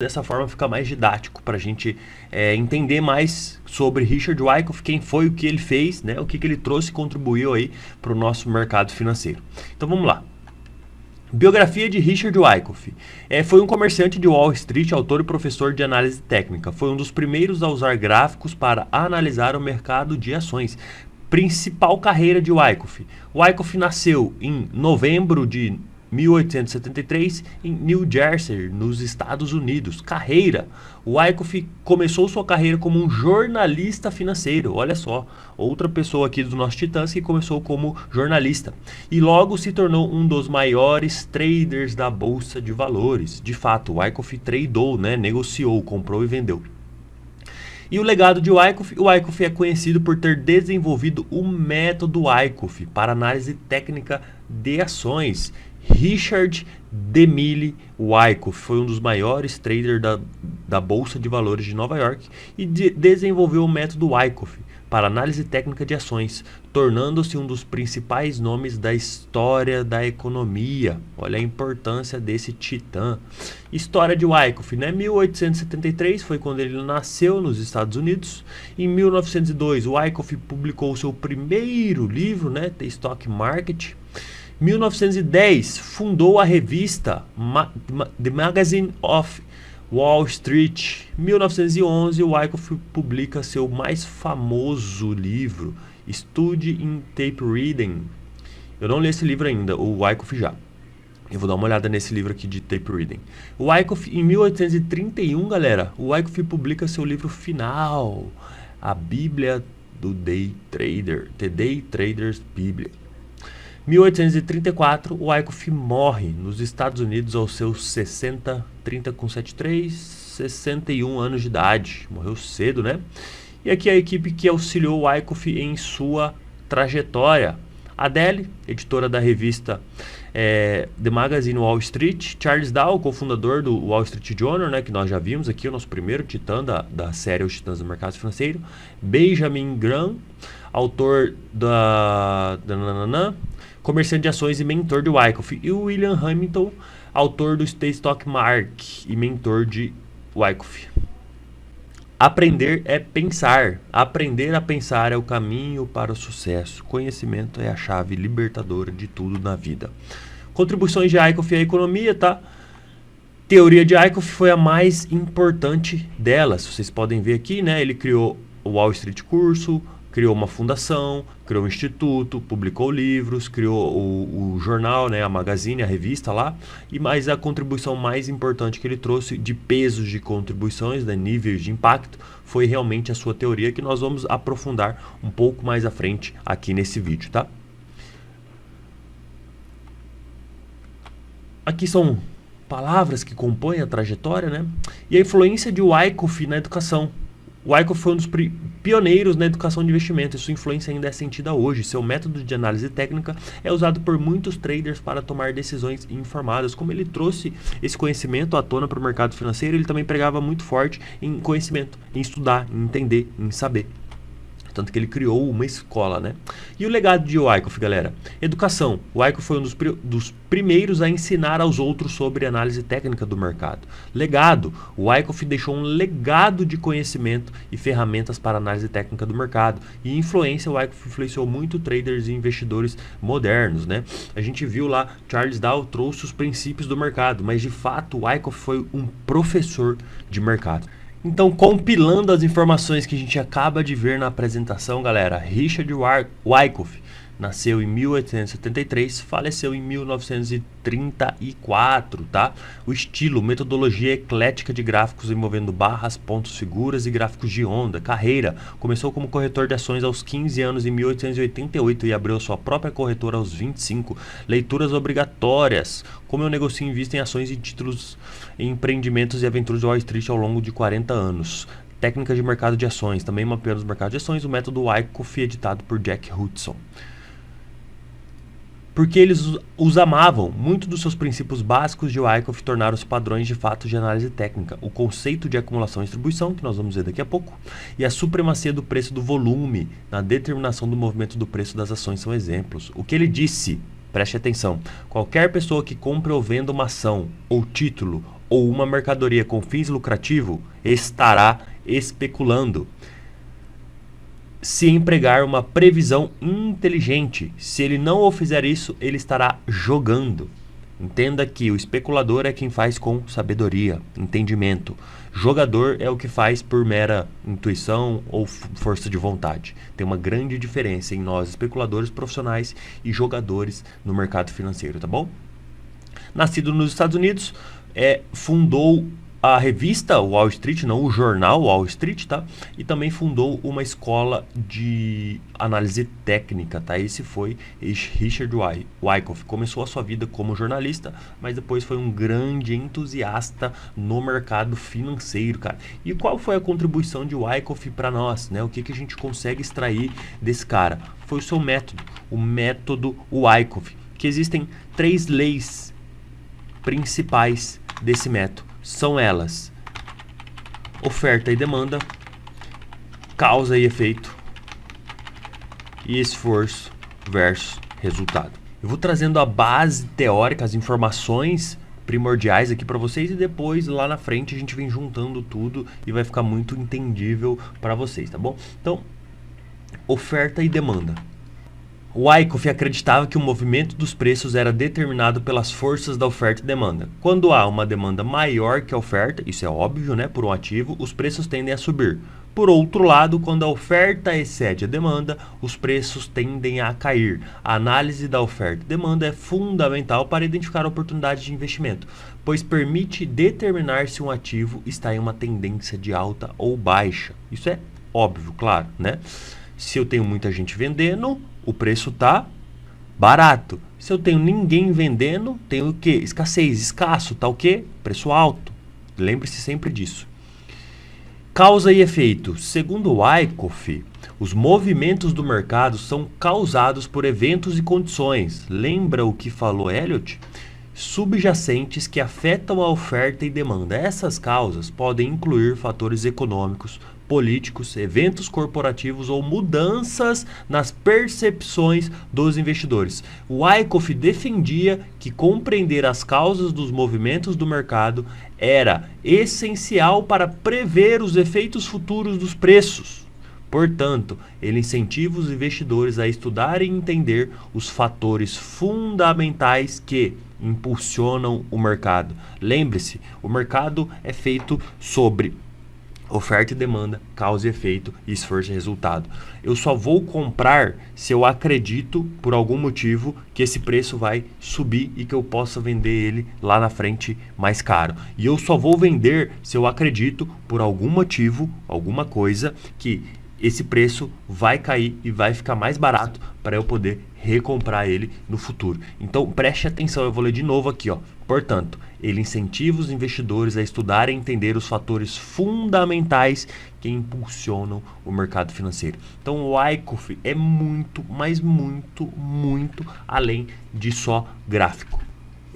Dessa forma fica mais didático para a gente entender mais sobre Richard Wyckoff, quem foi, o que ele fez, né, o que ele trouxe e contribuiu aí para o nosso mercado financeiro. Então vamos lá. Biografia de Richard Wyckoff. Foi um comerciante de Wall Street, autor e professor de análise técnica. Foi um dos primeiros a usar gráficos para analisar o mercado de ações. Principal carreira de Wyckoff. Wyckoff nasceu em novembro de 1873 em New Jersey, nos Estados Unidos. Carreira. Wyckoff começou sua carreira como um jornalista financeiro. Olha só, outra pessoa aqui do nosso Titãs que começou como jornalista. E logo se tornou um dos maiores traders da Bolsa de Valores. De fato, Wyckoff tradou, né? Negociou, comprou e vendeu. E o legado de Wyckoff? O Wyckoff é conhecido por ter desenvolvido o método Wyckoff para análise técnica de ações. Richard DeMille Wyckoff foi um dos maiores traders da Bolsa de Valores de Nova York e desenvolveu o método Wyckoff para análise técnica de ações, tornando-se um dos principais nomes da história da economia. Olha a importância desse titã. História de Wyckoff, né? 1873 foi quando ele nasceu nos Estados Unidos. Em 1902, Wyckoff publicou seu primeiro livro, né? The Stock Market. 1910, fundou a revista The Magazine of Wall Street. 1911, Wyckoff publica seu mais famoso livro, Study in Tape Reading. Eu não li esse livro ainda, o Wyckoff já. Eu vou dar uma olhada nesse livro aqui de Tape Reading. O Wyckoff, em 1831, galera, o Wyckoff publica seu livro final, a Bíblia do Day Trader, The Day Trader's Bíblia. 1834, o Wyckoff morre nos Estados Unidos aos seus 61 anos de idade. Morreu cedo, né? E aqui a equipe que auxiliou o Wyckoff em sua trajetória. Adele, editora da revista The Magazine Wall Street. Charles Dow, cofundador do Wall Street Journal, né, que nós já vimos aqui, o nosso primeiro titã da série Os Titãs do Mercado Financeiro. Benjamin Graham, autor comerciante de ações e mentor de Wyckoff. E o William Hamilton, autor do The Stock Market e mentor de Wyckoff. Aprender é pensar. Aprender a pensar é o caminho para o sucesso. Conhecimento é a chave libertadora de tudo na vida. Contribuições de Wyckoff à economia, tá? Teoria de Wyckoff foi a mais importante delas. Vocês podem ver aqui, né? Ele criou o Wall Street Curso, criou uma fundação, criou um instituto, publicou livros, criou o jornal, né, a magazine, a revista lá. E mais a contribuição mais importante que ele trouxe de pesos de contribuições, né, níveis de impacto, foi realmente a sua teoria, que nós vamos aprofundar um pouco mais à frente aqui nesse vídeo, tá? Aqui são palavras que compõem a trajetória, né? E a influência de Wyckoff na educação. Wyckoff foi um dos pioneiros na educação de investimento e sua influência ainda é sentida hoje. Seu método de análise técnica é usado por muitos traders para tomar decisões informadas. Como ele trouxe esse conhecimento à tona para o mercado financeiro, ele também pregava muito forte em conhecimento, em estudar, em entender, em saber. Tanto que ele criou uma escola, né? E o legado de Wyckoff, galera? Educação. Wyckoff foi um dos primeiros a ensinar aos outros sobre análise técnica do mercado. Legado. Wyckoff deixou um legado de conhecimento e ferramentas para análise técnica do mercado. E influência. Wyckoff influenciou muito traders e investidores modernos, né? A gente viu lá, Charles Dow trouxe os princípios do mercado, mas de fato Wyckoff foi um professor de mercado. Então, compilando as informações que a gente acaba de ver na apresentação, galera, Richard Wyckoff nasceu em 1873, faleceu em 1934, tá? O estilo, metodologia eclética de gráficos envolvendo barras, pontos, figuras e gráficos de onda. Carreira, começou como corretor de ações aos 15 anos em 1888 e abriu sua própria corretora aos 25. Leituras obrigatórias, como eu negocio e invisto em ações e títulos em empreendimentos e aventuras de Wall Street ao longo de 40 anos. Técnicas de mercado de ações, também mapeando os mercados de ações, o método Wyckoff, editado por Jack Hudson. Porque eles os amavam, muitos dos seus princípios básicos de Wyckoff tornaram-se padrões de fato de análise técnica. O conceito de acumulação e distribuição, que nós vamos ver daqui a pouco, e a supremacia do preço do volume na determinação do movimento do preço das ações são exemplos. O que ele disse, preste atenção, qualquer pessoa que compre ou venda uma ação, ou título, ou uma mercadoria com fins lucrativos, estará especulando. Se empregar uma previsão inteligente, se ele não o fizer isso, ele estará jogando. Entenda que o especulador é quem faz com sabedoria, entendimento. Jogador é o que faz por mera intuição ou força de vontade. Tem uma grande diferença em nós, especuladores profissionais e jogadores no mercado financeiro, tá bom? Nascido nos Estados Unidos, fundou a revista Wall Street, não o jornal Wall Street, tá? E também fundou uma escola de análise técnica, tá? Esse foi Richard Wyckoff. Começou a sua vida como jornalista, mas depois foi um grande entusiasta no mercado financeiro, cara. E qual foi a contribuição de Wyckoff para nós, né? O que a gente consegue extrair desse cara? Foi o seu método, o método Wyckoff, que existem 3 leis principais desse método. São elas: oferta e demanda, causa e efeito, e esforço versus resultado. Eu vou trazendo a base teórica, as informações primordiais aqui para vocês, e depois lá na frente a gente vem juntando tudo e vai ficar muito entendível para vocês, tá bom? Então, oferta e demanda. Wyckoff acreditava que o movimento dos preços era determinado pelas forças da oferta e demanda. Quando há uma demanda maior que a oferta, isso é óbvio, né, por um ativo, os preços tendem a subir. Por outro lado, quando a oferta excede a demanda, os preços tendem a cair. A análise da oferta e demanda é fundamental para identificar oportunidades de investimento, pois permite determinar se um ativo está em uma tendência de alta ou baixa. Isso é óbvio, claro, né? Se eu tenho muita gente vendendo, o preço tá barato. Se eu tenho ninguém vendendo, tenho o quê? Escassez, escasso, tá o quê? Preço alto. Lembre-se sempre disso. Causa e efeito. Segundo Wyckoff, os movimentos do mercado são causados por eventos e condições. Lembra o que falou Elliott? Subjacentes que afetam a oferta e demanda. Essas causas podem incluir fatores econômicos, políticos, eventos corporativos ou mudanças nas percepções dos investidores. Wyckoff defendia que compreender as causas dos movimentos do mercado era essencial para prever os efeitos futuros dos preços. Portanto, ele incentiva os investidores a estudar e entender os fatores fundamentais que impulsionam o mercado. Lembre-se, o mercado é feito sobre oferta e demanda, causa e efeito, esforço e resultado. Eu só vou comprar se eu acredito, por algum motivo, que esse preço vai subir e que eu possa vender ele lá na frente mais caro. E eu só vou vender se eu acredito, por algum motivo, alguma coisa, que esse preço vai cair e vai ficar mais barato para eu poder recomprar ele no futuro. Então preste atenção, eu vou ler de novo aqui, ó. Portanto, ele incentiva os investidores a estudar e entender os fatores fundamentais que impulsionam o mercado financeiro. Então o Wyckoff é muito, mas muito, muito além de só gráfico.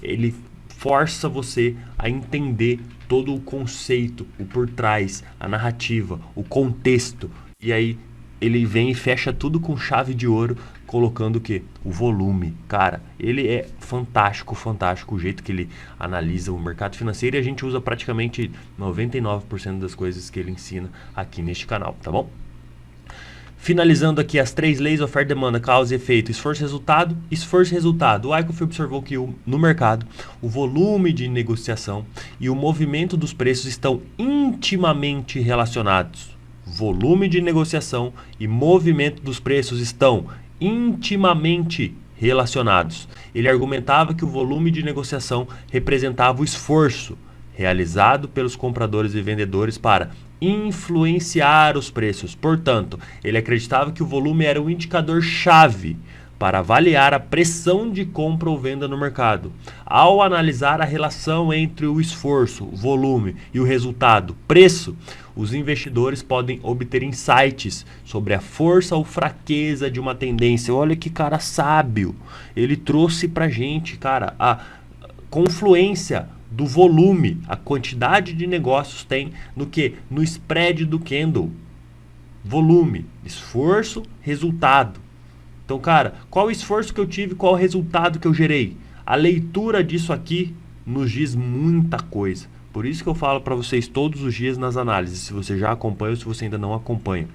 Ele força você a entender todo o conceito, o por trás, a narrativa, o contexto. E aí ele vem e fecha tudo com chave de ouro, colocando o quê? O volume. Cara, ele é fantástico, fantástico o jeito que ele analisa o mercado financeiro, e a gente usa praticamente 99% das coisas que ele ensina aqui neste canal, tá bom? Finalizando aqui as 3 leis: oferta, demanda, causa e efeito, esforço e resultado. Esforço e resultado. O Wyckoff observou que no mercado o volume de negociação e o movimento dos preços estão intimamente relacionados. Volume de negociação e movimento dos preços estão intimamente relacionados. Ele argumentava que o volume de negociação representava o esforço realizado pelos compradores e vendedores para influenciar os preços. Portanto, ele acreditava que o volume era um indicador-chave para avaliar a pressão de compra ou venda no mercado. Ao analisar a relação entre o esforço, o volume e o resultado, preço, os investidores podem obter insights sobre a força ou fraqueza de uma tendência. Olha que cara sábio. Ele trouxe pra gente, cara, a confluência do volume, a quantidade de negócios tem no que? No spread do candle. Volume, esforço, resultado. Então, cara, qual o esforço que eu tive, qual o resultado que eu gerei? A leitura disso aqui nos diz muita coisa. Por isso que eu falo para vocês todos os dias nas análises, se você já acompanha ou se você ainda não acompanha.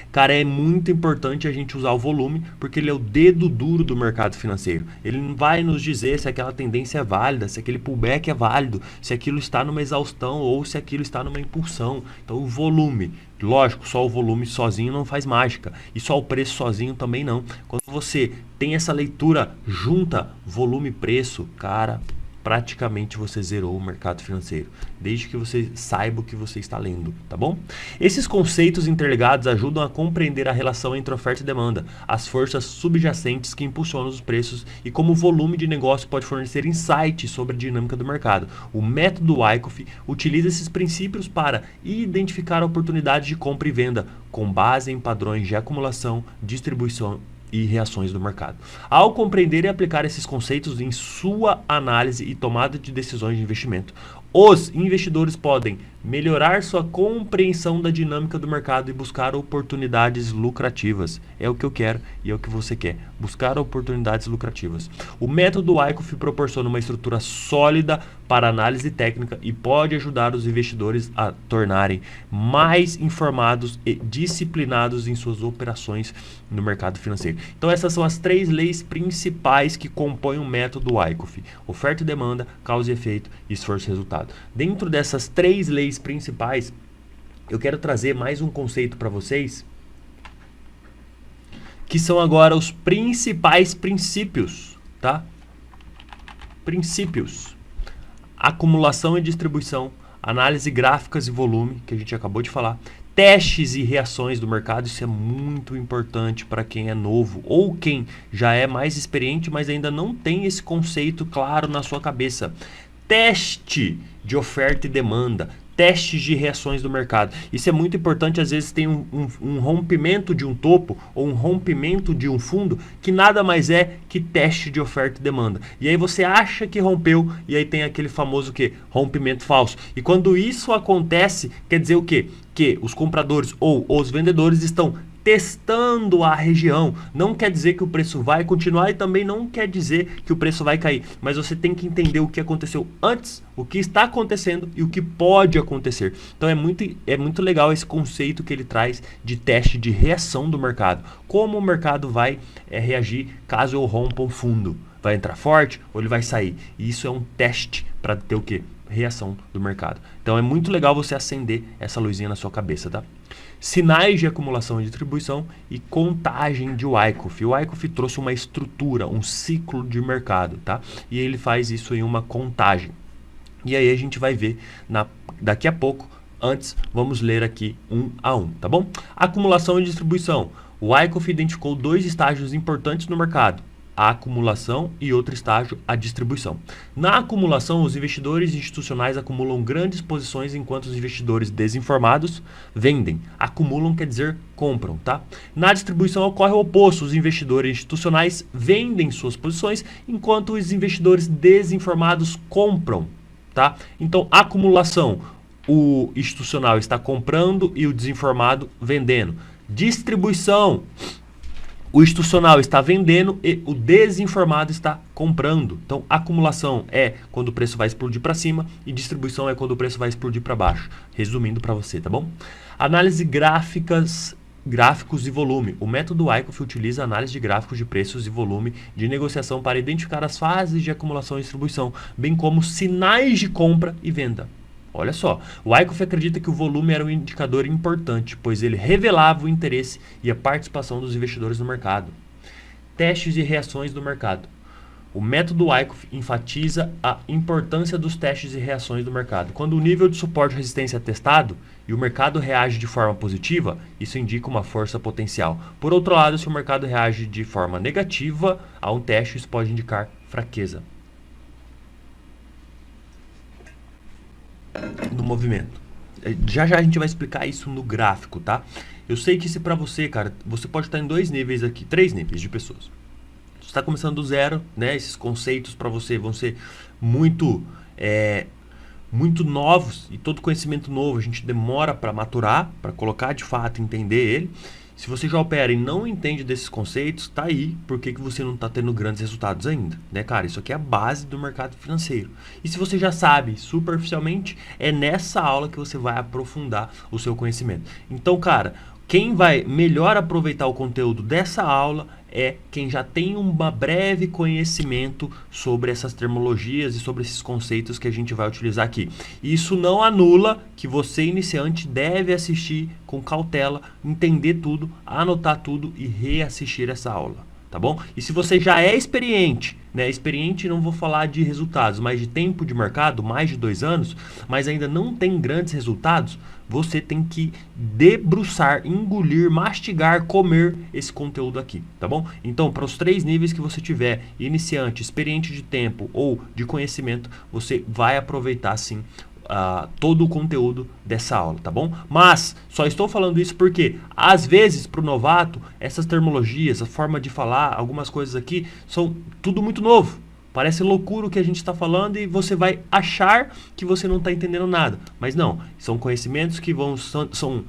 Cara, é muito importante a gente usar o volume, porque ele é o dedo duro do mercado financeiro. Ele não vai nos dizer se aquela tendência é válida, se aquele pullback é válido, se aquilo está numa exaustão ou se aquilo está numa impulsão. Então, o volume, lógico, só o volume sozinho não faz mágica. E só o preço sozinho também não. Quando você tem essa leitura junta, volume e preço, cara, praticamente você zerou o mercado financeiro, desde que você saiba o que você está lendo, tá bom? Esses conceitos interligados ajudam a compreender a relação entre oferta e demanda, as forças subjacentes que impulsionam os preços e como o volume de negócio pode fornecer insights sobre a dinâmica do mercado. O método Wyckoff utiliza esses princípios para identificar oportunidades de compra e venda com base em padrões de acumulação, distribuição e reações do mercado. Ao compreender e aplicar esses conceitos em sua análise e tomada de decisões de investimento, os investidores podem melhorar sua compreensão da dinâmica do mercado e buscar oportunidades lucrativas. É o que eu quero e é o que você quer. Buscar oportunidades lucrativas. O método Wyckoff proporciona uma estrutura sólida para análise técnica e pode ajudar os investidores a tornarem mais informados e disciplinados em suas operações no mercado financeiro. Então essas são as 3 leis principais que compõem o método Wyckoff: oferta e demanda, causa e efeito e esforço e resultado. Dentro dessas 3 leis principais, eu quero trazer mais um conceito para vocês, que são agora os principais princípios, tá? Princípios: acumulação e distribuição, análise gráficas e volume, que a gente acabou de falar, testes e reações do mercado. Isso é muito importante para quem é novo ou quem já é mais experiente, mas ainda não tem esse conceito claro na sua cabeça. Teste de oferta e demanda, testes de reações do mercado. Isso é muito importante. Às vezes tem um rompimento de um topo ou um rompimento de um fundo que nada mais é que teste de oferta e demanda. E aí você acha que rompeu e aí tem aquele famoso rompimento falso. E quando isso acontece, quer dizer o quê? Que os compradores ou os vendedores estão testando a região. Não quer dizer que o preço vai continuar e também não quer dizer que o preço vai cair. Mas você tem que entender o que aconteceu antes, o que está acontecendo e o que pode acontecer. Então é muito legal esse conceito que ele traz de teste de reação do mercado. Como o mercado vai reagir caso eu rompa um fundo. Vai entrar forte ou ele vai sair? E isso é um teste para ter o quê? Reação do mercado. Então é muito legal você acender essa luzinha na sua cabeça, tá? Sinais de acumulação e distribuição e contagem de Wyckoff. O Wyckoff trouxe uma estrutura, um ciclo de mercado, tá? E ele faz isso em uma contagem. E aí a gente vai ver daqui a pouco. Antes, vamos ler aqui um a um, tá bom? Acumulação e distribuição. O Wyckoff identificou 2 estágios importantes no mercado: a acumulação e outro estágio, a distribuição. Na acumulação, os investidores institucionais acumulam grandes posições enquanto os investidores desinformados vendem. Acumulam quer dizer compram, tá? Na distribuição ocorre o oposto: os investidores institucionais vendem suas posições enquanto os investidores desinformados compram, tá? Então, acumulação, o institucional está comprando e o desinformado vendendo. Distribuição, o institucional está vendendo e o desinformado está comprando. Então, acumulação é quando o preço vai explodir para cima e distribuição é quando o preço vai explodir para baixo. Resumindo para você, tá bom? Análise gráficos e volume. O método Wyckoff utiliza a análise de gráficos de preços e volume de negociação para identificar as fases de acumulação e distribuição, bem como sinais de compra e venda. Olha só, o Wyckoff acredita que o volume era um indicador importante, pois ele revelava o interesse e a participação dos investidores no mercado. Testes e reações do mercado. O método Wyckoff enfatiza a importância dos testes e reações do mercado. Quando o nível de suporte e resistência é testado e o mercado reage de forma positiva, isso indica uma força potencial. Por outro lado, se o mercado reage de forma negativa a um teste, isso pode indicar fraqueza no movimento. Já a gente vai explicar isso no gráfico, tá? Eu sei que se para você, cara, você pode estar em 2 níveis aqui, 3 níveis de pessoas. Você está começando do zero, né? Esses conceitos para você vão ser muito novos, e todo conhecimento novo a gente demora para maturar, para colocar de fato, entender ele. Se você já opera e não entende desses conceitos, tá aí por que você não está tendo grandes resultados ainda, né, cara? Isso aqui é a base do mercado financeiro. E se você já sabe superficialmente, é nessa aula que você vai aprofundar o seu conhecimento. Então, cara, quem vai melhor aproveitar o conteúdo dessa aula é quem já tem um breve conhecimento sobre essas terminologias e sobre esses conceitos que a gente vai utilizar aqui. Isso não anula que você, iniciante, deve assistir com cautela, entender tudo, anotar tudo e reassistir essa aula. Tá bom? E se você já é experiente, né? Experiente, não vou falar de resultados, mas de tempo de mercado, mais de 2 anos, mas ainda não tem grandes resultados, você tem que debruçar, engolir, mastigar, comer esse conteúdo aqui, tá bom? Então, para os 3 níveis que você tiver, iniciante, experiente de tempo ou de conhecimento, você vai aproveitar sim todo o conteúdo dessa aula, tá bom? Mas só estou falando isso porque às vezes para o novato essas terminologias, a forma de falar, algumas coisas aqui são tudo muito novo. Parece loucura o que a gente está falando e você vai achar que você não está entendendo nada. Mas não, são conhecimentos que são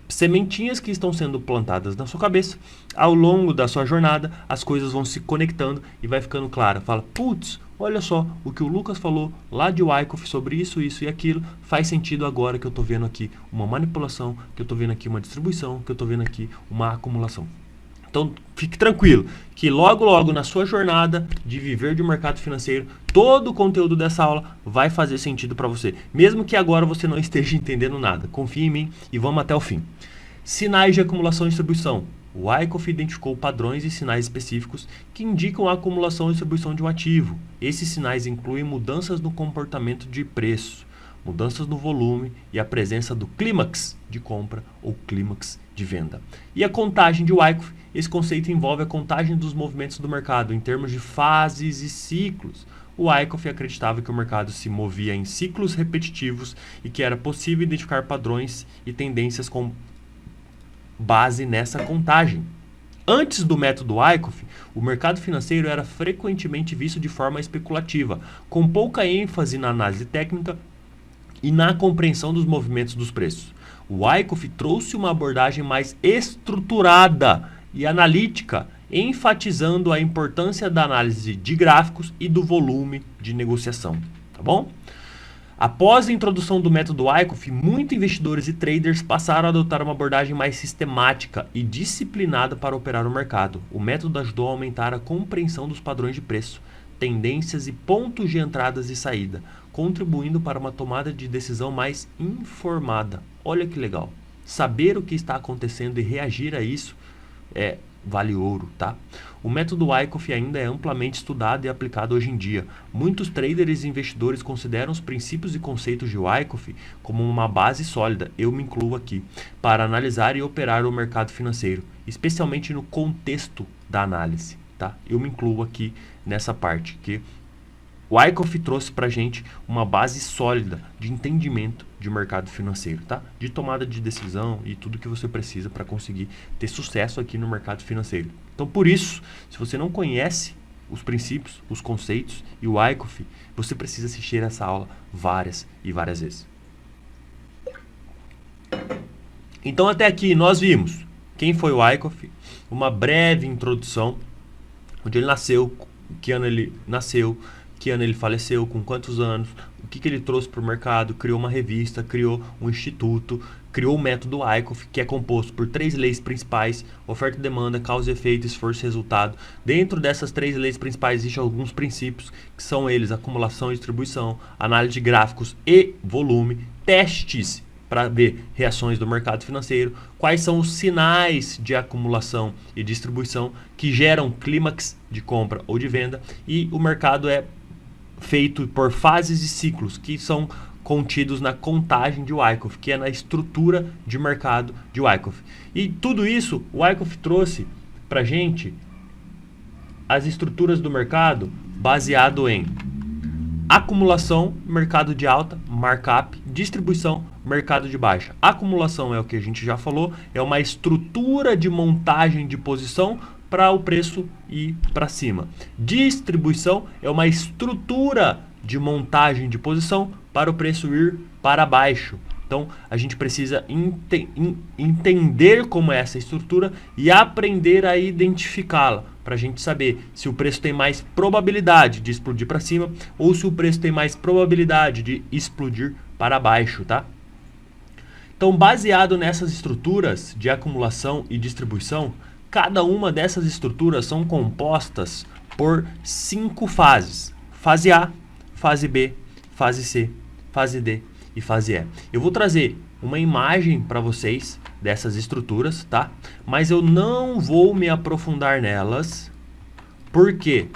sementinhas que estão sendo plantadas na sua cabeça. Ao longo da sua jornada, as coisas vão se conectando e vai ficando claro. Fala, putz, olha só, o que o Lucas falou lá de Wyckoff sobre isso, isso e aquilo, faz sentido agora que eu estou vendo aqui uma manipulação, que eu estou vendo aqui uma distribuição, que eu estou vendo aqui uma acumulação. Então, fique tranquilo, que logo, logo na sua jornada de viver de mercado financeiro, todo o conteúdo dessa aula vai fazer sentido para você. Mesmo que agora você não esteja entendendo nada. Confie em mim e vamos até o fim. Sinais de acumulação e distribuição. O Wyckoff identificou padrões e sinais específicos que indicam a acumulação e distribuição de um ativo. Esses sinais incluem mudanças no comportamento de preço, mudanças no volume e a presença do clímax de compra ou clímax de venda. E a contagem de Wyckoff, esse conceito envolve a contagem dos movimentos do mercado em termos de fases e ciclos. O Wyckoff acreditava que o mercado se movia em ciclos repetitivos e que era possível identificar padrões e tendências com base nessa contagem. Antes do método Wyckoff, o mercado financeiro era frequentemente visto de forma especulativa, com pouca ênfase na análise técnica e na compreensão dos movimentos dos preços. O Wyckoff trouxe uma abordagem mais estruturada e analítica, enfatizando a importância da análise de gráficos e do volume de negociação. Tá bom? Após a introdução do método Wyckoff, muitos investidores e traders passaram a adotar uma abordagem mais sistemática e disciplinada para operar o mercado. O método ajudou a aumentar a compreensão dos padrões de preço, tendências e pontos de entradas e saída, contribuindo para uma tomada de decisão mais informada. Olha que legal. Saber o que está acontecendo e reagir a isso vale ouro, tá? O método Wyckoff ainda é amplamente estudado e aplicado hoje em dia. Muitos traders e investidores consideram os princípios e conceitos de Wyckoff como uma base sólida, eu me incluo aqui, para analisar e operar o mercado financeiro, especialmente no contexto da análise, tá? Eu me incluo aqui nessa parte, que Wyckoff trouxe pra gente uma base sólida de entendimento de mercado financeiro, tá? De tomada de decisão e tudo que você precisa para conseguir ter sucesso aqui no mercado financeiro. Então, por isso, se você não conhece os princípios, os conceitos e o Wyckoff, você precisa assistir essa aula várias e várias vezes. Então, até aqui nós vimos quem foi o Wyckoff, uma breve introdução, onde ele nasceu, que ano ele nasceu, que ano ele faleceu, com quantos anos, o que ele trouxe para o mercado, criou uma revista, criou um instituto, criou o método Wyckoff, que é composto por 3 leis principais: oferta e demanda, causa e efeito, esforço e resultado. Dentro dessas 3 leis principais existem alguns princípios, que são eles: acumulação e distribuição, análise de gráficos e volume, testes para ver reações do mercado financeiro, quais são os sinais de acumulação e distribuição que geram clímax de compra ou de venda, e o mercado é feito por fases e ciclos que são contidos na contagem de Wyckoff, que é na estrutura de mercado de Wyckoff. E tudo isso, o Wyckoff trouxe para gente as estruturas do mercado baseado em acumulação, mercado de alta, markup, distribuição, mercado de baixa. Acumulação é o que a gente já falou, é uma estrutura de montagem de posição para o preço ir para cima. Distribuição é uma estrutura de montagem de posição para o preço ir para baixo. Então, a gente precisa entender como é essa estrutura e aprender a identificá-la, para a gente saber se o preço tem mais probabilidade de explodir para cima ou se o preço tem mais probabilidade de explodir para baixo, tá? Então, baseado nessas estruturas de acumulação e distribuição, cada uma dessas estruturas são compostas por 5 fases. Fase A, fase B, fase C, fase D e fase E. Eu vou trazer uma imagem para vocês dessas estruturas, tá? Mas eu não vou me aprofundar nelas, porque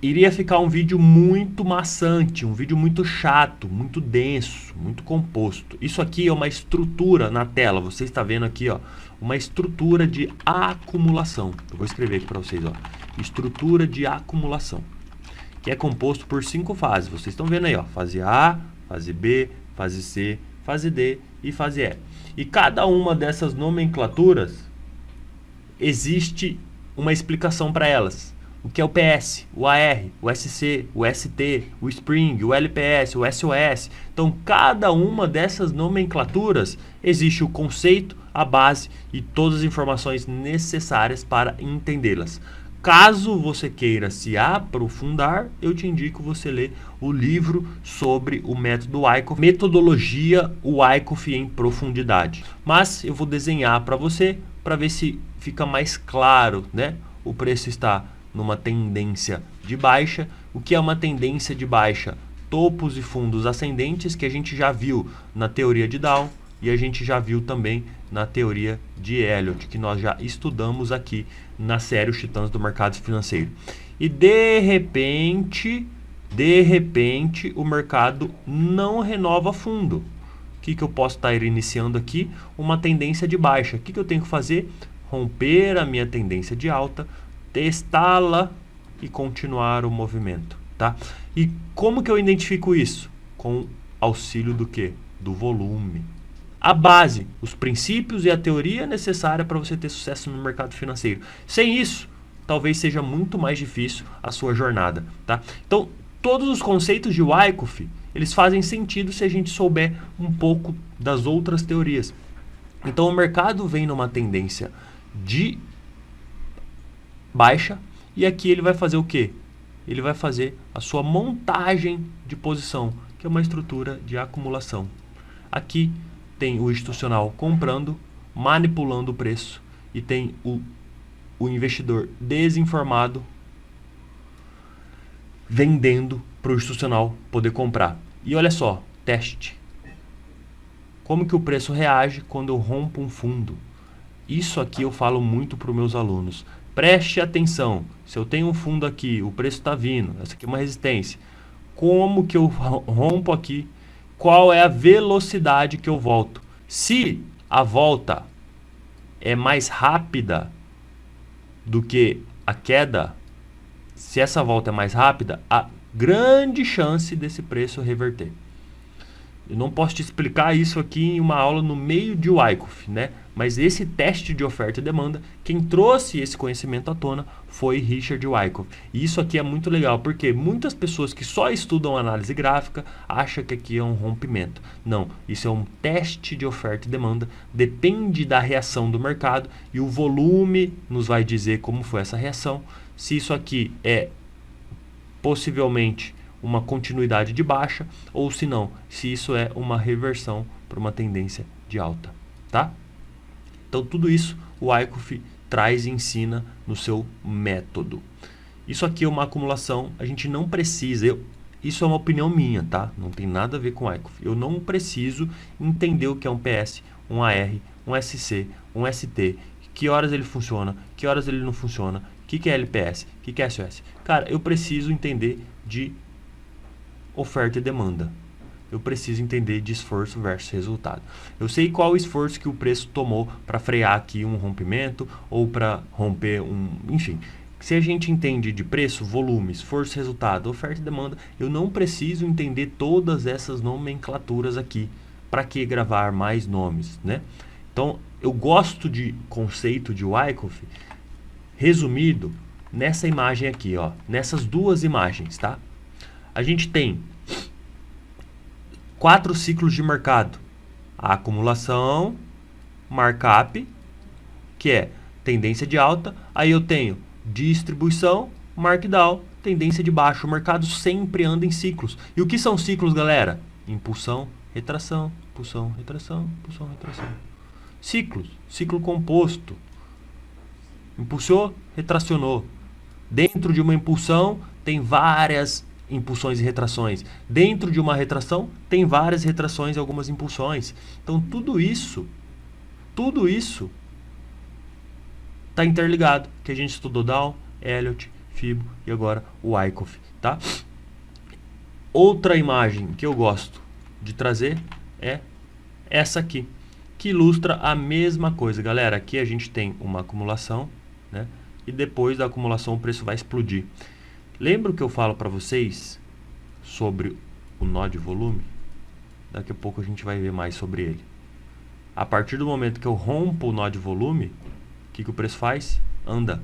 iria ficar um vídeo muito maçante, um vídeo muito chato, muito denso, muito composto. Isso aqui é uma estrutura na tela, você está vendo aqui, ó, uma estrutura de acumulação. Eu vou escrever aqui para vocês, ó, estrutura de acumulação, que é composto por 5 fases. Vocês estão vendo aí, ó, fase A, fase B, fase C, fase D e fase E. E cada uma dessas nomenclaturas existe uma explicação para elas. O que é o PS, o AR, o SC, o ST, o Spring, o LPS, o SOS. Então, cada uma dessas nomenclaturas existe o conceito, a base e todas as informações necessárias para entendê-las. Caso você queira se aprofundar, eu te indico você ler o livro sobre o método Wyckoff, Metodologia Wyckoff em Profundidade. Mas eu vou desenhar para você, para ver se fica mais claro, né? O preço está numa tendência de baixa. O que é uma tendência de baixa? Topos e fundos ascendentes, que a gente já viu na teoria de Dow e a gente já viu também na teoria de Elliott, que nós já estudamos aqui na série Os Titãs do Mercado Financeiro. E de repente o mercado não renova fundo. O que eu posso estar iniciando aqui? Uma tendência de baixa. O que eu tenho que fazer? Romper a minha tendência de alta, testá-la e continuar o movimento, tá? E como que eu identifico isso? Com auxílio do quê? Do volume. A base, os princípios e a teoria necessária para você ter sucesso no mercado financeiro. Sem isso, talvez seja muito mais difícil a sua jornada, tá? Então, todos os conceitos de Wyckoff, eles fazem sentido se a gente souber um pouco das outras teorias. Então, o mercado vem numa tendência de baixa e aqui ele vai fazer o quê? Ele vai fazer a sua montagem de posição, que é uma estrutura de acumulação. Aqui tem o institucional comprando, manipulando o preço, e tem o investidor desinformado vendendo para o institucional poder comprar. E olha só, teste. Como que o preço reage quando eu rompo um fundo? Isso aqui eu falo muito para os meus alunos. Preste atenção. Se eu tenho um fundo aqui, o preço está vindo, essa aqui é uma resistência. Como que eu rompo aqui? Qual é a velocidade que eu volto? Se a volta é mais rápida do que a queda, se essa volta é mais rápida, há grande chance desse preço reverter. Eu não posso te explicar isso aqui em uma aula no meio de Wyckoff, né? Mas esse teste de oferta e demanda, quem trouxe esse conhecimento à tona foi Richard Wyckoff. E isso aqui é muito legal, porque muitas pessoas que só estudam análise gráfica acham que aqui é um rompimento. Não, isso é um teste de oferta e demanda, depende da reação do mercado e o volume nos vai dizer como foi essa reação. Se isso aqui é possivelmente uma continuidade de baixa, ou se não, se isso é uma reversão para uma tendência de alta, tá? Então tudo isso o Wyckoff traz e ensina no seu método. Isso aqui é uma acumulação, a gente não precisa, isso é uma opinião minha, tá? Não tem nada a ver com Wyckoff. Eu não preciso entender o que é um PS, um AR, um SC, um ST, que horas ele funciona, que horas ele não funciona, o que é LPS, o que é SOS. Cara, eu preciso entender de oferta e demanda. Eu preciso entender de esforço versus resultado. Eu sei qual o esforço que o preço tomou para frear aqui um rompimento ou para romper um... Enfim, se a gente entende de preço, volume, esforço, resultado, oferta e demanda, eu não preciso entender todas essas nomenclaturas aqui. Para que gravar mais nomes, né? Então, eu gosto de conceito de Wyckoff resumido nessa imagem aqui, ó, nessas duas imagens, tá? A gente tem 4 ciclos de mercado. A acumulação, markup, que é tendência de alta. Aí eu tenho distribuição, markdown, tendência de baixo. O mercado sempre anda em ciclos. E o que são ciclos, galera? Impulsão, retração, impulsão, retração, impulsão, retração. Ciclos, ciclo composto. Impulsou, retracionou. Dentro de uma impulsão tem várias impulsões e retrações. Dentro de uma retração tem várias retrações e algumas impulsões. Então tudo isso está interligado, que a gente estudou Dow, Elliott, Fibo e agora o Wyckoff, tá? Outra imagem que eu gosto de trazer é essa aqui, que ilustra a mesma coisa, galera. Aqui a gente tem uma acumulação, né? E depois da acumulação o preço vai explodir. Lembra que eu falo para vocês sobre o nó de volume? Daqui a pouco a gente vai ver mais sobre ele. A partir do momento que eu rompo o nó de volume, o que o preço faz? Anda.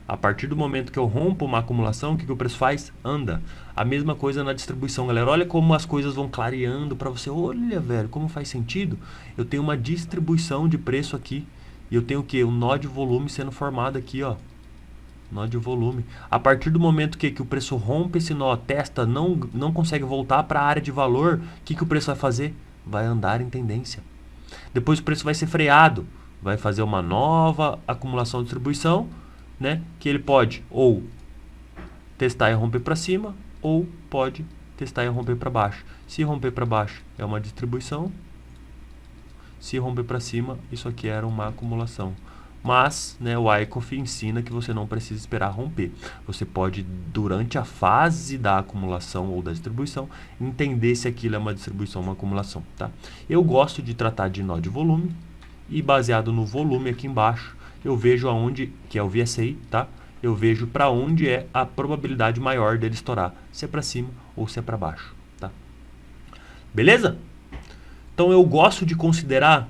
A partir do momento que eu rompo uma acumulação, o que o preço faz? Anda. A mesma coisa na distribuição, galera. Olha como as coisas vão clareando para você. Olha, velho, como faz sentido. Eu tenho uma distribuição de preço aqui. E eu tenho o quê? Um nó de volume sendo formado aqui, ó. Nó de volume. A partir do momento que o preço rompe esse nó, testa, não consegue voltar para a área de valor, o que o preço vai fazer? Vai andar em tendência. Depois o preço vai ser freado. Vai fazer uma nova acumulação de distribuição, né? Que ele pode ou testar e romper para cima, ou pode testar e romper para baixo. Se romper para baixo é uma distribuição. Se romper para cima, isso aqui era uma acumulação. Mas, né, o Wyckoff ensina que você não precisa esperar romper. Você pode, durante a fase da acumulação ou da distribuição, entender se aquilo é uma distribuição ou uma acumulação, tá? Eu gosto de tratar de nó de volume e, baseado no volume aqui embaixo, eu vejo aonde, que é o VSA, tá? Eu vejo para onde é a probabilidade maior dele estourar, se é para cima ou se é para baixo, tá? Beleza? Então eu gosto de considerar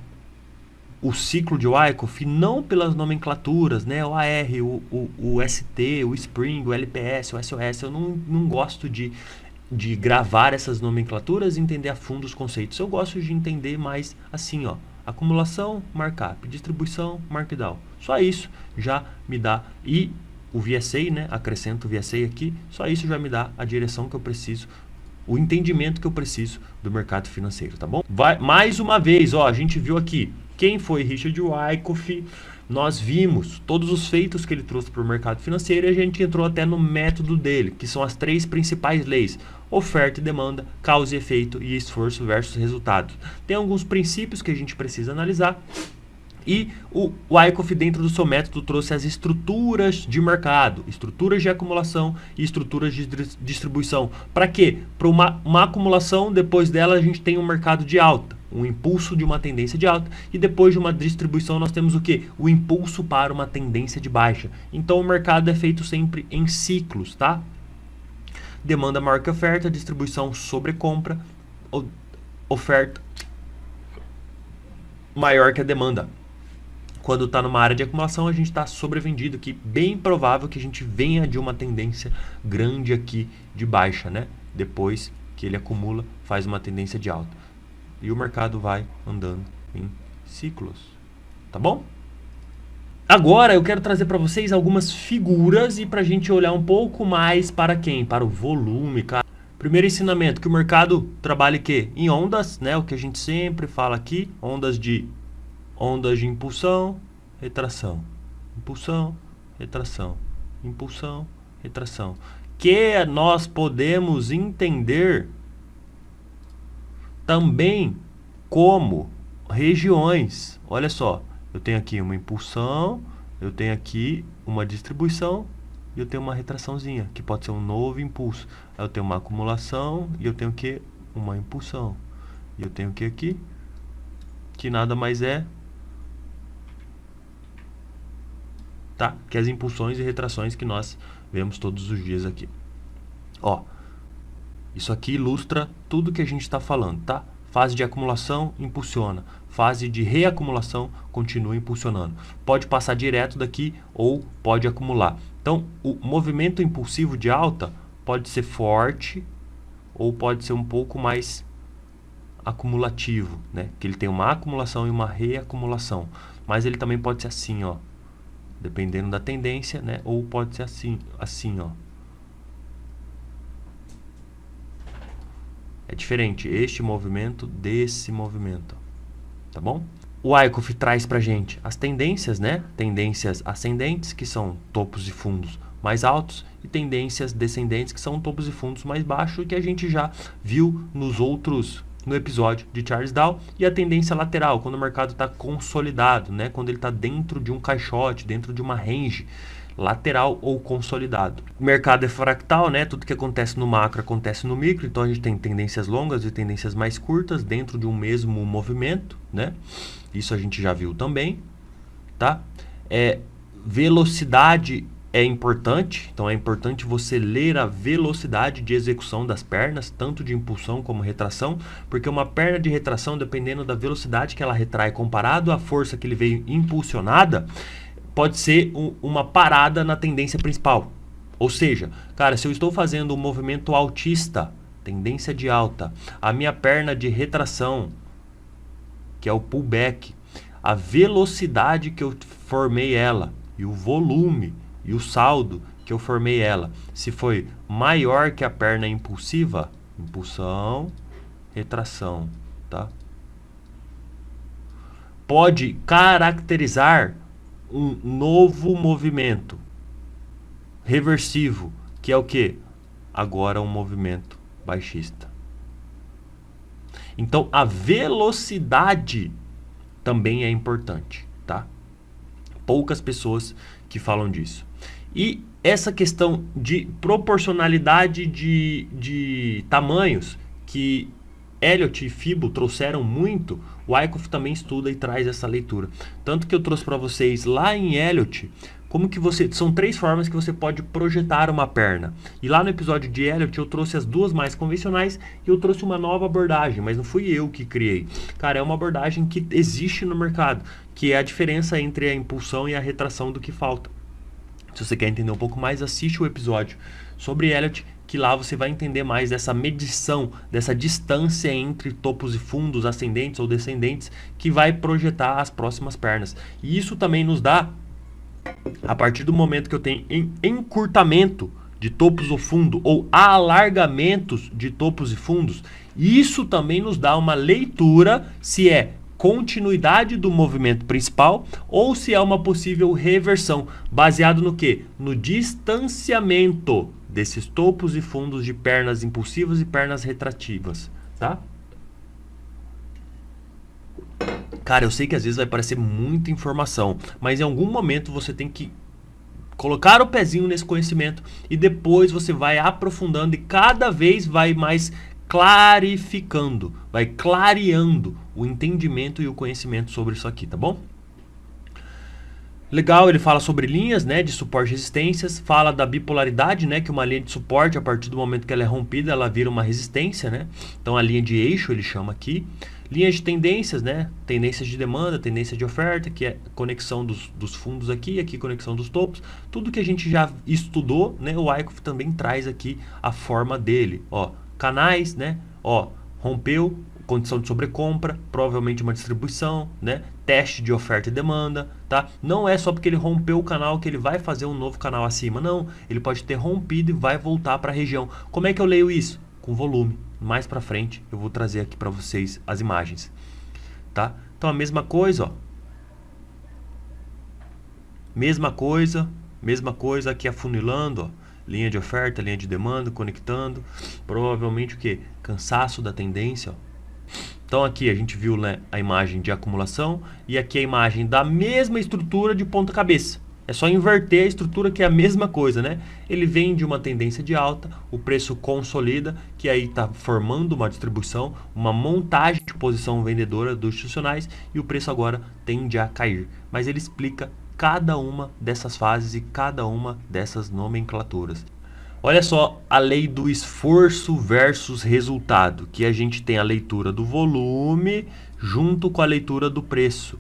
o ciclo de Wyckoff não pelas nomenclaturas, né? O AR, o ST, o Spring, o LPS, o SOS. Eu não gosto de gravar essas nomenclaturas e entender a fundo os conceitos. Eu gosto de entender mais assim, ó. Acumulação, markup, distribuição, markdown. Só isso já me dá. E o VSA, né? Acrescento o VSA aqui. Só isso já me dá a direção que eu preciso, o entendimento que eu preciso do mercado financeiro, tá bom? Mais uma vez, ó, a gente viu aqui quem foi Richard Wyckoff. Nós vimos todos os feitos que ele trouxe para o mercado financeiro e a gente entrou até no método dele, que são as 3 principais leis: oferta e demanda, causa e efeito e esforço versus resultado. Tem alguns princípios que a gente precisa analisar. E o Wyckoff, dentro do seu método, trouxe as estruturas de mercado, estruturas de acumulação e estruturas de distribuição. Para quê? Para uma acumulação, depois dela a gente tem um mercado de alta, um impulso de uma tendência de alta, e depois de uma distribuição nós temos o quê? O impulso para uma tendência de baixa. Então o mercado é feito sempre em ciclos, tá? Demanda maior que oferta, distribuição sobre compra, oferta maior que a demanda. Quando está numa área de acumulação, a gente está sobrevendido aqui. Bem provável que a gente venha de uma tendência grande aqui de baixa, né? Depois que ele acumula, faz uma tendência de alta. E o mercado vai andando em ciclos. Tá bom? Agora eu quero trazer para vocês algumas figuras e para a gente olhar um pouco mais para quem? Para o volume, cara. Primeiro ensinamento, que o mercado trabalha em quê? Em ondas, né? O que a gente sempre fala aqui, ondas de impulsão, retração, impulsão, retração, impulsão, retração, que nós podemos entender também como regiões. Olha só, eu tenho aqui uma impulsão, eu tenho aqui uma distribuição e eu tenho uma retraçãozinha, que pode ser um novo impulso. Eu tenho uma acumulação e eu tenho o que? Uma impulsão. E eu tenho o que aqui? Que nada mais é, tá? Que as impulsões e retrações que nós vemos todos os dias aqui. Ó, isso aqui ilustra tudo que a gente está falando, tá? Fase de acumulação, impulsiona. Fase de reacumulação, continua impulsionando. Pode passar direto daqui ou pode acumular. Então, o movimento impulsivo de alta pode ser forte ou pode ser um pouco mais acumulativo, né? Que ele tem uma acumulação e uma reacumulação. Mas ele também pode ser assim, ó, dependendo da tendência, né? Ou pode ser assim, ó. É diferente este movimento desse movimento, tá bom? O Wyckoff traz pra gente as tendências, né? Tendências ascendentes, que são topos e fundos mais altos, e tendências descendentes, que são topos e fundos mais baixos, que a gente já viu no episódio de Charles Dow. E a tendência lateral, quando o mercado está consolidado, né? Quando ele está dentro de um caixote, dentro de uma range lateral ou consolidado. O mercado é fractal, né? Tudo que acontece no macro acontece no micro, então a gente tem tendências longas e tendências mais curtas dentro de um mesmo movimento, né? Isso a gente já viu também, tá? Velocidade é importante, então é importante você ler a velocidade de execução das pernas, tanto de impulsão como retração, porque uma perna de retração, dependendo da velocidade que ela retrai comparado à força que ele veio impulsionada, pode ser uma parada na tendência principal. Ou seja, cara, se eu estou fazendo um movimento altista, tendência de alta, a minha perna de retração, que é o pullback, a velocidade que eu formei ela, e o volume, e o saldo que eu formei ela, se foi maior que a perna impulsiva, impulsão, retração, tá? Pode caracterizar um novo movimento reversivo, que é o que? Agora um movimento baixista. Então a velocidade também é importante, tá? Poucas pessoas que falam disso. E essa questão de proporcionalidade de tamanhos que Elliott e Fibo trouxeram muito, o Wyckoff também estuda e traz essa leitura. Tanto que eu trouxe para vocês lá em Elliott, como que são 3 formas que você pode projetar uma perna. E lá no episódio de Elliott eu trouxe as 2 mais convencionais e eu trouxe uma nova abordagem, mas não fui eu que criei. Cara, é uma abordagem que existe no mercado, que é a diferença entre a impulsão e a retração do que falta. Se você quer entender um pouco mais, assiste o episódio sobre Elliott, que lá você vai entender mais dessa medição, dessa distância entre topos e fundos, ascendentes ou descendentes, que vai projetar as próximas pernas. E isso também nos dá, a partir do momento que eu tenho encurtamento de topos ou fundo, ou alargamentos de topos e fundos, isso também nos dá uma leitura se é continuidade do movimento principal ou se é uma possível reversão, baseado no que? No distanciamento desses topos e fundos de pernas impulsivas e pernas retrativas, tá? Cara, eu sei que às vezes vai parecer muita informação, mas em algum momento você tem que colocar o pezinho nesse conhecimento e depois você vai aprofundando e cada vez vai mais clarificando, vai clareando o entendimento e o conhecimento sobre isso aqui, tá bom? Legal, ele fala sobre linhas, né, de suporte e resistências, fala da bipolaridade, né, que uma linha de suporte, a partir do momento que ela é rompida, ela vira uma resistência, né? Então a linha de eixo ele chama aqui. Linhas de tendências, né? Tendências de demanda, tendência de oferta, que é conexão dos fundos aqui conexão dos topos. Tudo que a gente já estudou, né? O Wyckoff também traz aqui a forma dele. Ó, canais, né? Ó, rompeu, condição de sobrecompra, provavelmente uma distribuição, né? Teste de oferta e demanda, tá? Não é só porque ele rompeu o canal que ele vai fazer um novo canal acima, não. Ele pode ter rompido e vai voltar para a região. Como é que eu leio isso? Com volume. Mais para frente eu vou trazer aqui para vocês as imagens, tá? Então a mesma coisa, ó. Mesma coisa aqui afunilando, ó. Linha de oferta, linha de demanda, conectando. Provavelmente o que? Cansaço da tendência, ó. Então aqui a gente viu, né, a imagem de acumulação e aqui a imagem da mesma estrutura de ponta cabeça. É só inverter a estrutura que é a mesma coisa, né? Ele vem de uma tendência de alta, o preço consolida, que aí está formando uma distribuição, uma montagem de posição vendedora dos institucionais e o preço agora tende a cair. Mas ele explica cada uma dessas fases e cada uma dessas nomenclaturas. Olha só a lei do esforço versus resultado, que a gente tem a leitura do volume junto com a leitura do preço.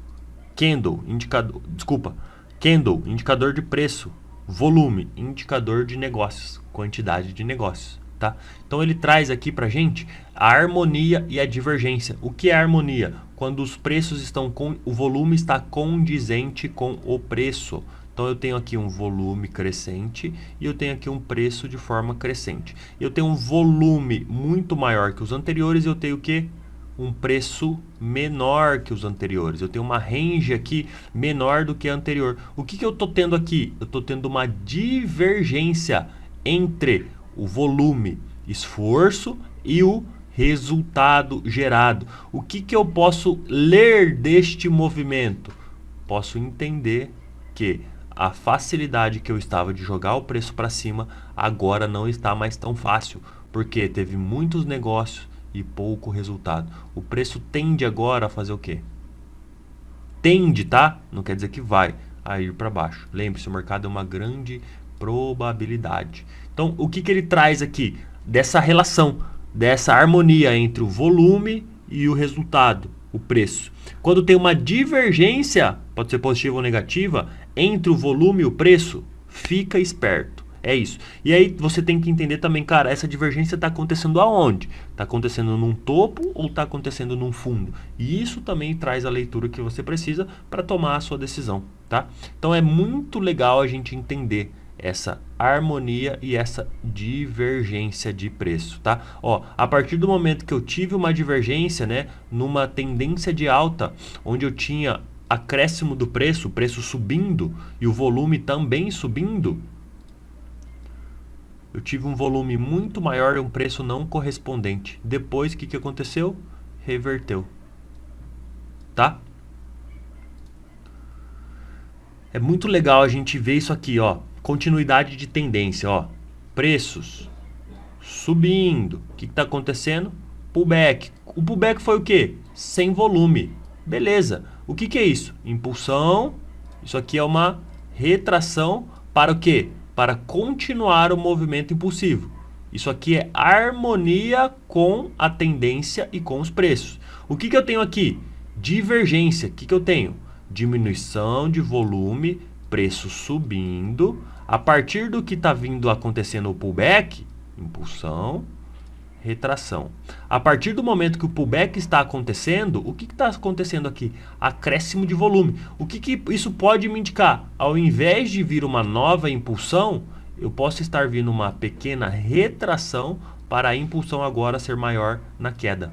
Candle, indicador de preço. Volume, indicador de negócios, quantidade de negócios, tá? Então ele traz aqui pra gente a harmonia e a divergência. O que é harmonia? Quando os preços estão o volume está condizente com o preço. Então eu tenho aqui um volume crescente e eu tenho aqui um preço de forma crescente. Eu tenho um volume muito maior que os anteriores e eu tenho o quê? Um preço menor que os anteriores. Eu tenho uma range aqui menor do que a anterior. O que eu estou tendo aqui? Eu estou tendo uma divergência entre o volume, esforço e o resultado gerado. O que eu posso ler deste movimento? Posso entender que a facilidade que eu estava de jogar o preço para cima agora não está mais tão fácil, porque teve muitos negócios e pouco resultado. O preço tende agora a fazer o quê? Tende, tá? Não quer dizer que vai a ir para baixo. Lembre-se, o mercado é uma grande probabilidade. Então, o que ele traz aqui? Dessa relação, dessa harmonia entre o volume e o resultado, o preço. Quando tem uma divergência, pode ser positiva ou negativa, entre o volume e o preço, fica esperto. É isso. E aí você tem que entender também, cara, essa divergência está acontecendo aonde? Está acontecendo num topo ou está acontecendo num fundo? E isso também traz a leitura que você precisa para tomar a sua decisão, tá? Então é muito legal a gente entender essa harmonia e essa divergência de preço, tá? Ó, a partir do momento que eu tive uma divergência, né, numa tendência de alta, onde eu tinha acréscimo do preço, o preço subindo e o volume também subindo, eu tive um volume muito maior e um preço não correspondente. Depois, o que aconteceu? Reverteu, tá? É muito legal a gente ver isso aqui, ó. Continuidade de tendência, ó. Preços subindo. O que está acontecendo? Pullback. O pullback foi o quê? Sem volume. Beleza. O que é isso? Impulsão. Isso aqui é uma retração para o quê? Para continuar o movimento impulsivo. Isso aqui é harmonia com a tendência e com os preços. O que eu tenho aqui? Divergência. O que eu tenho? Diminuição de volume, preço subindo. A partir do que está vindo acontecendo o pullback, impulsão, retração. A partir do momento que o pullback está acontecendo, o que está acontecendo aqui? Acréscimo de volume. O que isso pode me indicar? Ao invés de vir uma nova impulsão, eu posso estar vindo uma pequena retração para a impulsão agora ser maior na queda.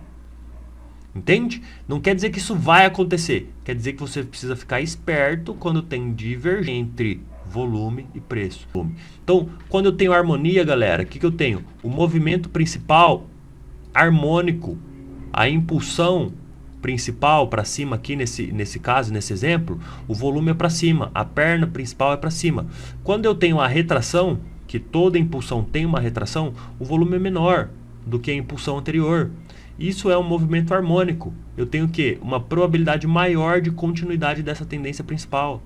Entende? Não quer dizer que isso vai acontecer. Quer dizer que você precisa ficar esperto quando tem divergência entre volume e preço. Então, quando eu tenho harmonia, galera, o que eu tenho? O movimento principal harmônico, a impulsão principal para cima aqui nesse caso, nesse exemplo, o volume é para cima, a perna principal é para cima. Quando eu tenho a retração, que toda impulsão tem uma retração, o volume é menor do que a impulsão anterior. Isso é um movimento harmônico. Eu tenho o quê? Uma probabilidade maior de continuidade dessa tendência principal.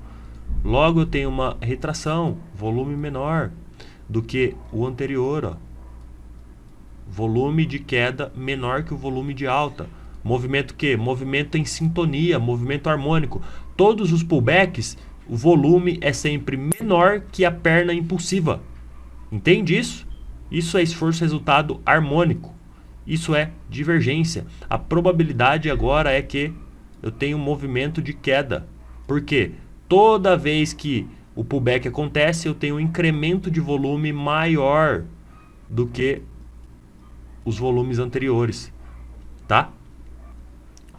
Logo, eu tenho uma retração, volume menor do que o anterior. Ó. Volume de queda menor que o volume de alta. Movimento que? Movimento em sintonia, movimento harmônico. Todos os pullbacks, o volume é sempre menor que a perna impulsiva. Entende isso? Isso é esforço-resultado harmônico. Isso é divergência. A probabilidade agora é que eu tenho um movimento de queda. Por quê? Toda vez que o pullback acontece, eu tenho um incremento de volume maior do que os volumes anteriores. Tá?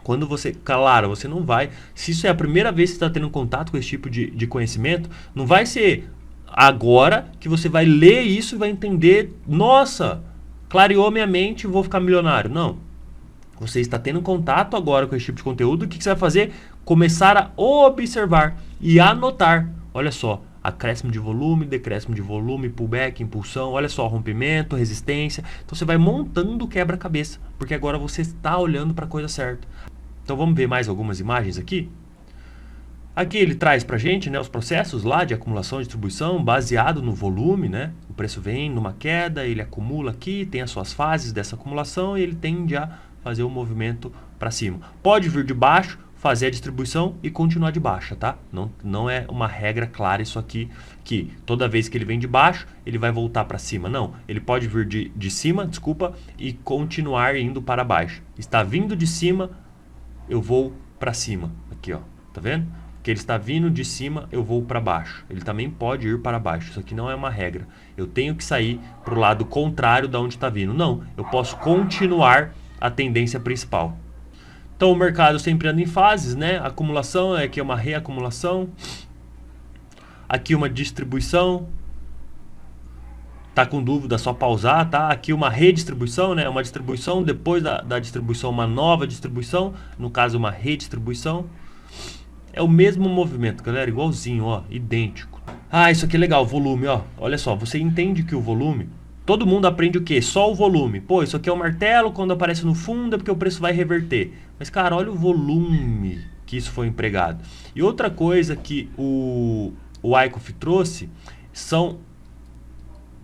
Quando você... Claro, você não vai... Se isso é a primeira vez que você está tendo contato com esse tipo de conhecimento, não vai ser agora que você vai ler isso e vai entender... Nossa, clareou minha mente e vou ficar milionário. Não. Você está tendo contato agora com esse tipo de conteúdo. O que você vai fazer? Começar a observar e anotar. Olha só, acréscimo de volume, decréscimo de volume, pullback, impulsão. Olha só, rompimento, resistência. Então você vai montando o quebra-cabeça, porque agora você está olhando para a coisa certa. Então vamos ver mais algumas imagens aqui. Aqui ele traz para a gente, né, os processos lá de acumulação e distribuição baseado no volume, né? O preço vem numa queda, ele acumula aqui, tem as suas fases dessa acumulação e ele tende a fazer o movimento para cima. Pode vir de baixo, fazer a distribuição e continuar de baixa, tá? Não é uma regra clara isso aqui, que toda vez que ele vem de baixo, ele vai voltar para cima. Não, ele pode vir de cima, desculpa, e continuar indo para baixo. Está vindo de cima, eu vou para cima. Aqui, ó, tá vendo? Que ele está vindo de cima, eu vou para baixo. Ele também pode ir para baixo. Isso aqui não é uma regra. Eu tenho que sair para o lado contrário da onde está vindo. Não, eu posso continuar a tendência principal. Então o mercado sempre anda em fases, né? Acumulação, aqui é uma reacumulação. Aqui uma distribuição. Tá com dúvida, só pausar, tá? Aqui uma redistribuição, né? Uma distribuição, depois da distribuição uma nova distribuição. No caso uma redistribuição. É o mesmo movimento, galera, igualzinho, ó, idêntico. Ah, isso aqui é legal, volume, ó. Olha só, você entende que o volume... Todo mundo aprende o quê? Só o volume. Pô, isso aqui é o martelo, quando aparece no fundo é porque o preço vai reverter. Mas, cara, olha o volume que isso foi empregado. E outra coisa que o Wyckoff trouxe são...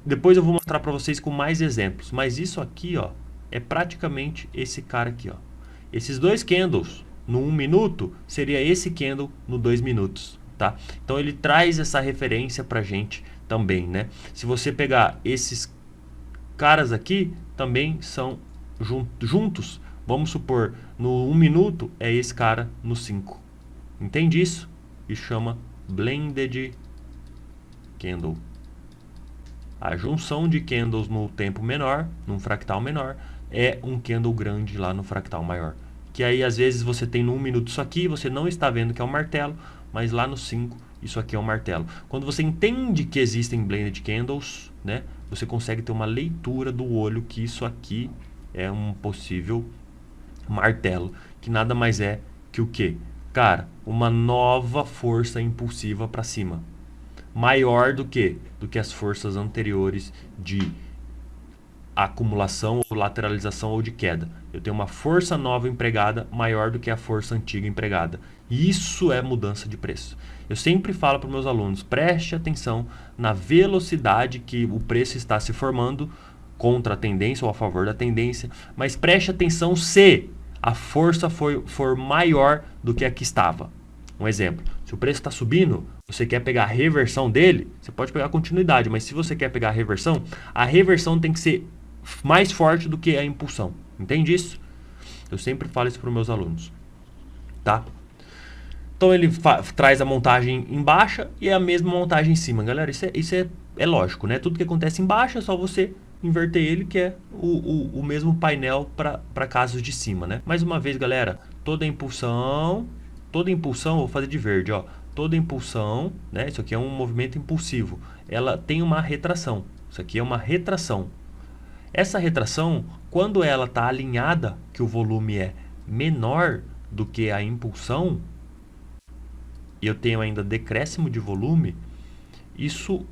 Depois eu vou mostrar para vocês com mais exemplos. Mas isso aqui, ó, é praticamente esse cara aqui, ó. Esses dois candles... No 1 minuto, seria esse candle no 2 minutos, tá? Então ele traz essa referência pra gente também, né? Se você pegar esses caras aqui, também são juntos. Vamos supor, no 1 minuto é esse cara no 5. Entende isso? Isso chama Blended Candle. A junção de candles no tempo menor, num fractal menor, é um candle grande lá no fractal maior. Que aí às vezes você tem no 1 minuto isso aqui, você não está vendo que é um martelo, mas lá no 5 isso aqui é um martelo. Quando você entende que existem blended candles, né, você consegue ter uma leitura do olho que isso aqui é um possível martelo, que nada mais é que o quê? Cara, uma nova força impulsiva para cima, maior do que as forças anteriores de acumulação ou lateralização ou de queda. Eu tenho uma força nova empregada maior do que a força antiga empregada. Isso é mudança de preço. Eu sempre falo para os meus alunos, preste atenção na velocidade que o preço está se formando contra a tendência ou a favor da tendência, mas preste atenção se a força for maior do que a que estava. Um exemplo, se o preço está subindo, você quer pegar a reversão dele, você pode pegar a continuidade, mas se você quer pegar a reversão tem que ser mais forte do que a impulsão. Entende isso? Eu sempre falo isso para os meus alunos. Tá? Então ele traz a montagem em baixa e a mesma montagem em cima. Galera, isso é lógico, né? Tudo que acontece em baixa é só você inverter ele, que é o mesmo painel para casos de cima, né? Mais uma vez, galera, toda impulsão, vou fazer de verde, ó. Toda impulsão, né? Isso aqui é um movimento impulsivo. Ela tem uma retração. Isso aqui é uma retração. Essa retração, quando ela está alinhada, que o volume é menor do que a impulsão, e eu tenho ainda decréscimo de volume, isso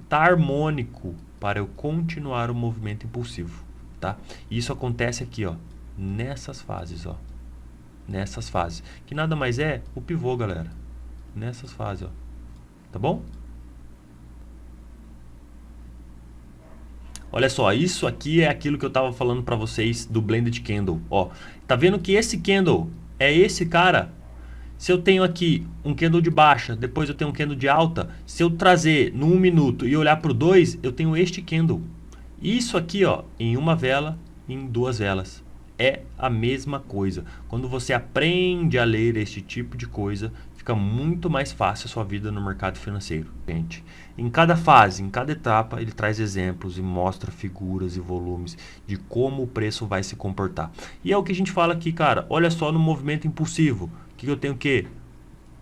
está harmônico para eu continuar o movimento impulsivo, tá? Isso acontece aqui, ó, nessas fases, ó. Nessas fases, que nada mais é o pivô, galera. Nessas fases, ó. Tá bom? Olha só, isso aqui é aquilo que eu estava falando para vocês do Blended Candle. Ó, tá vendo que esse candle é esse cara? Se eu tenho aqui um candle de baixa, depois eu tenho um candle de alta, se eu trazer no 1 minuto e olhar para o 2, eu tenho este candle. Isso aqui, ó, em uma vela, em 2 velas. É a mesma coisa. Quando você aprende a ler este tipo de coisa, fica muito mais fácil a sua vida no mercado financeiro. Gente, em cada fase, em cada etapa, ele traz exemplos e mostra figuras e volumes de como o preço vai se comportar. E é o que a gente fala aqui, cara. Olha só no movimento impulsivo. O que eu tenho que?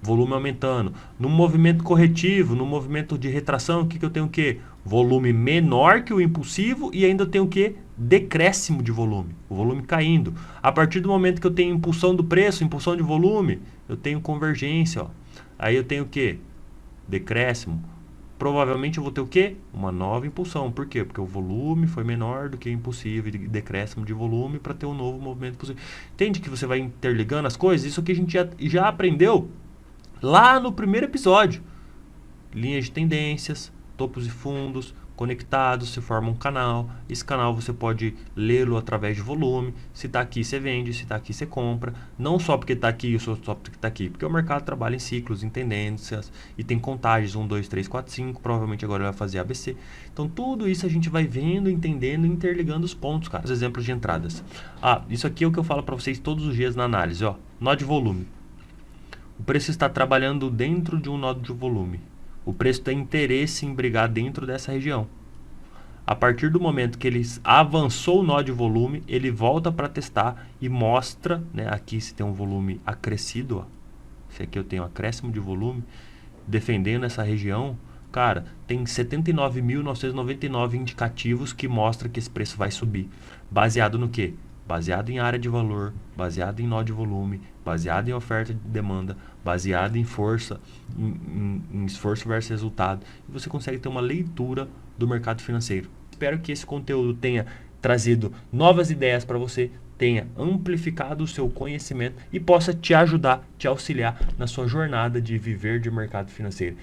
Volume aumentando. No movimento corretivo, no movimento de retração, o que eu tenho que? Volume menor que o impulsivo e ainda tenho que? Decréscimo de volume. O volume caindo. A partir do momento que eu tenho impulsão do preço, impulsão de volume, eu tenho convergência, ó. Aí eu tenho o que? Decréscimo. Provavelmente eu vou ter o quê? Uma nova impulsão. Por quê? Porque o volume foi menor do que o impulsivo e decréscimo de volume para ter um novo movimento impulsivo. Entende que você vai interligando as coisas? Isso aqui a gente já aprendeu lá no primeiro episódio. Linhas de tendências, topos e fundos, conectados, você forma um canal. Esse canal você pode lê-lo através de volume. Se está aqui, você vende. Se está aqui, você compra. Não só porque está aqui, só porque está aqui. Porque o mercado trabalha em ciclos, em tendências. E tem contagens 1, 2, 3, 4, 5. Provavelmente agora ele vai fazer ABC. Então tudo isso a gente vai vendo, entendendo, interligando os pontos, cara. Os exemplos de entradas. Isso aqui é o que eu falo para vocês todos os dias na análise. Nó de volume. O preço está trabalhando dentro de um nó de volume. O preço tem interesse em brigar dentro dessa região. A partir do momento que ele avançou o nó de volume, ele volta para testar e mostra, né, aqui se tem um volume acrescido, se aqui eu tenho um acréscimo de volume, defendendo essa região, cara, tem 79.999 indicativos que mostram que esse preço vai subir. Baseado no quê? Baseado em área de valor, baseado em nó de volume, baseado em oferta de demanda, baseado em força, em esforço versus resultado. E você consegue ter uma leitura do mercado financeiro. Espero que esse conteúdo tenha trazido novas ideias para você, tenha amplificado o seu conhecimento e possa te ajudar, te auxiliar na sua jornada de viver de mercado financeiro.